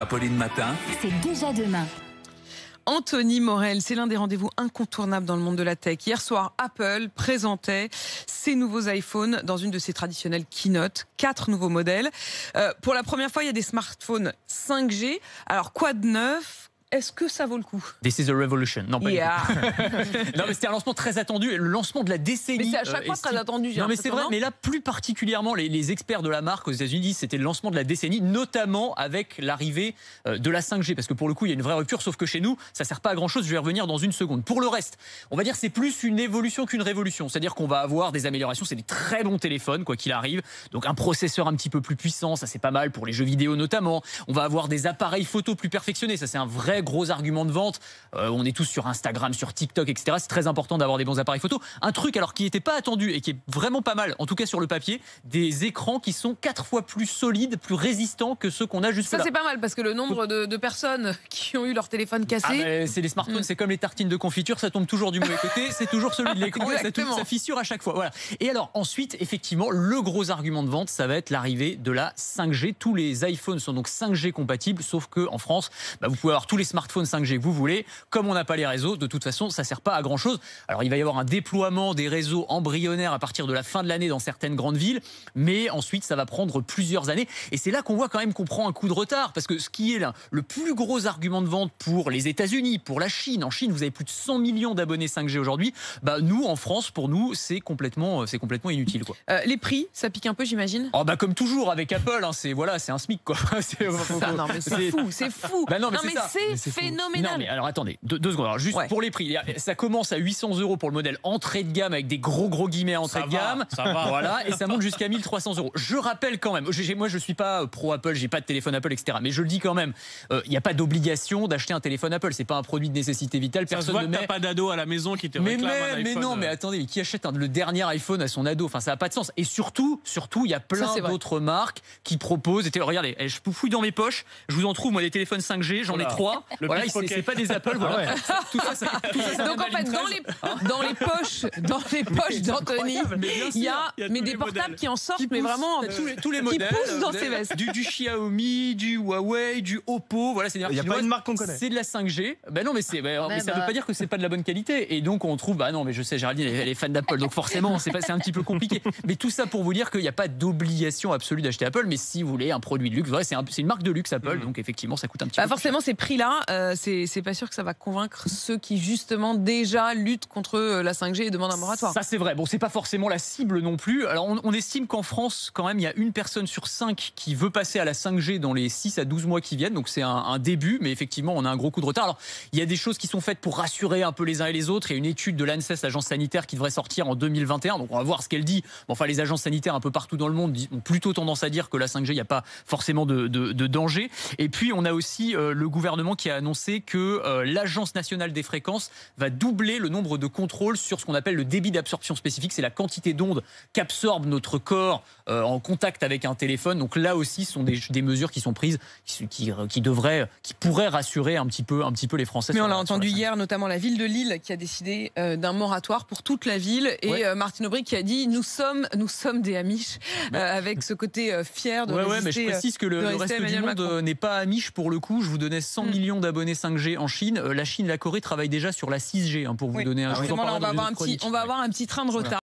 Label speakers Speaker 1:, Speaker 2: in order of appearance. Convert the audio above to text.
Speaker 1: Apolline Matin.
Speaker 2: C'est déjà demain.
Speaker 3: Anthony Morel, c'est l'un des rendez-vous incontournables dans le monde de la tech. Hier soir, Apple présentait ses nouveaux iPhones dans une de ses traditionnelles keynotes. 4 nouveaux modèles. Pour la première fois, il y a des smartphones 5G. Alors, quoi de neuf ? Est-ce que ça vaut le coup?
Speaker 4: This is a revolution. Non, pas
Speaker 3: Yeah.
Speaker 4: Non, mais c'était un lancement très attendu. Le lancement de la décennie.
Speaker 3: Mais c'est à chaque fois très attendu.
Speaker 4: Non, mais c'est vrai. Mais là, plus particulièrement, les experts de la marque aux États-Unis disent que c'était le lancement de la décennie, notamment avec l'arrivée de la 5G. Parce que pour le coup, il y a une vraie rupture, sauf que chez nous, ça sert pas à grand-chose. Je vais y revenir dans une seconde. Pour le reste, on va dire que c'est plus une évolution qu'une révolution. C'est-à-dire qu'on va avoir des améliorations. C'est des très bons téléphones, quoi qu'il arrive. Donc un processeur un petit peu plus puissant, ça c'est pas mal pour les jeux vidéo notamment. On va avoir des appareils photo plus perfectionnés. Ça c'est un vrai gros argument de vente. On est tous sur Instagram, sur TikTok, etc. C'est très important d'avoir des bons appareils photo. Un truc alors qui n'était pas attendu et qui est vraiment pas mal, en tout cas sur le papier, des écrans qui sont 4 fois plus solides, plus résistants que ceux qu'on a jusque là.
Speaker 3: Ça c'est pas mal parce que le nombre de personnes qui ont eu leur téléphone cassé.
Speaker 4: C'est les smartphones, c'est comme les tartines de confiture, ça tombe toujours du mauvais côté, c'est toujours celui de l'écran et ça fissure à chaque fois. Voilà. Et alors ensuite, effectivement, le gros argument de vente, ça va être l'arrivée de la 5G. Tous les iPhones sont donc 5G compatibles, sauf que en France, vous pouvez avoir tous les smartphones 5G que vous voulez. Comme on n'a pas les réseaux, de toute façon, ça sert pas à grand chose. Alors il va y avoir un déploiement des réseaux embryonnaires à partir de la fin de l'année dans certaines grandes villes, mais ensuite ça va prendre plusieurs années. Et c'est là qu'on voit quand même qu'on prend un coup de retard, parce que ce qui est là, le plus gros argument de vente pour les États-Unis, pour la Chine. En Chine, vous avez plus de 100 millions d'abonnés 5G aujourd'hui. Nous, en France, pour nous, c'est complètement inutile, quoi.
Speaker 3: Les prix, ça pique un peu, j'imagine.
Speaker 4: Comme toujours avec Apple, hein, c'est un SMIC, quoi.
Speaker 3: Non mais c'est fou.
Speaker 4: Non mais
Speaker 3: c'est phénoménal.
Speaker 4: Non mais alors attendez, deux secondes. Alors, juste pour les prix, ça commence à 800 € pour le modèle entrée de gamme avec des gros guillemets entrée de gamme.
Speaker 5: Ça va.
Speaker 4: Voilà, et ça monte jusqu'à 1300 €. Je rappelle quand même, moi je suis pas pro Apple, j'ai pas de téléphone Apple, etc. Mais je le dis quand même, il n'y a pas d'obligation d'acheter un téléphone Apple. C'est pas un produit de nécessité vitale.
Speaker 5: Personne ne met. T'as pas d'ado à la maison qui te réclame un iPhone.
Speaker 4: Mais non, mais attendez, qui achète le dernier iPhone à son ado? Enfin, ça n'a pas de sens. Et surtout, il y a plein d'autres marques qui proposent. Regardez, je fouille dans mes poches, je vous en trouve moi des téléphones 5G, j'en ai 3. Voilà, c'est pas des Apple. Voilà. Tout ça,
Speaker 3: donc en fait, dans les poches d'Anthony, il y a des portables qui en sortent, mais vraiment
Speaker 4: tous les modèles,
Speaker 3: qui poussent dans ses vestes.
Speaker 4: Du Xiaomi, du Huawei, du Oppo. Voilà,
Speaker 5: il n'y a pas une marque qu'on connaît.
Speaker 4: C'est de la 5G. Non, mais ça ne veut pas dire que c'est pas de la bonne qualité. Et donc on trouve, non, mais je sais, Géraldine, elle est fan d'Apple, donc forcément, c'est un petit peu compliqué. Mais tout ça pour vous dire qu'il n'y a pas d'obligation absolue d'acheter Apple. Mais si vous voulez un produit de luxe, c'est une marque de luxe Apple, donc effectivement, ça coûte un petit peu.
Speaker 3: Forcément, ces prix-là, c'est pas sûr que ça va convaincre ceux qui justement déjà luttent contre la 5G et demandent un moratoire.
Speaker 4: Ça c'est vrai. Bon, c'est pas forcément la cible non plus. Alors on estime qu'en France, quand même, il y a une personne sur 5 qui veut passer à la 5G dans les 6 à 12 mois qui viennent. Donc c'est un début, mais effectivement, on a un gros coup de retard. Alors il y a des choses qui sont faites pour rassurer un peu les uns et les autres. Il y a une étude de l'ANSES, l'agence sanitaire, qui devrait sortir en 2021. Donc on va voir ce qu'elle dit. Les agences sanitaires un peu partout dans le monde ont plutôt tendance à dire que la 5G, il n'y a pas forcément de danger. Et puis on a aussi le gouvernement qui a annoncé que l'Agence nationale des fréquences va doubler le nombre de contrôles sur ce qu'on appelle le débit d'absorption spécifique. C'est la quantité d'ondes qu'absorbe notre corps en contact avec un téléphone. Donc là aussi, ce sont des mesures qui sont prises, qui pourraient rassurer un petit peu les Français.
Speaker 3: Mais on l'a entendu hier, notamment la ville de Lille qui a décidé d'un moratoire pour toute la ville. Et Martine Aubry qui a dit nous sommes des Amish, avec ce côté fier de résister.
Speaker 4: Mais je précise que le reste du monde n'est pas Amish pour le coup. Je vous donnais 100 millions d'abonnés 5G en Chine. La Chine et la Corée travaillent déjà sur la 6G, pour vous donner un.
Speaker 3: On va avoir un petit train de retard.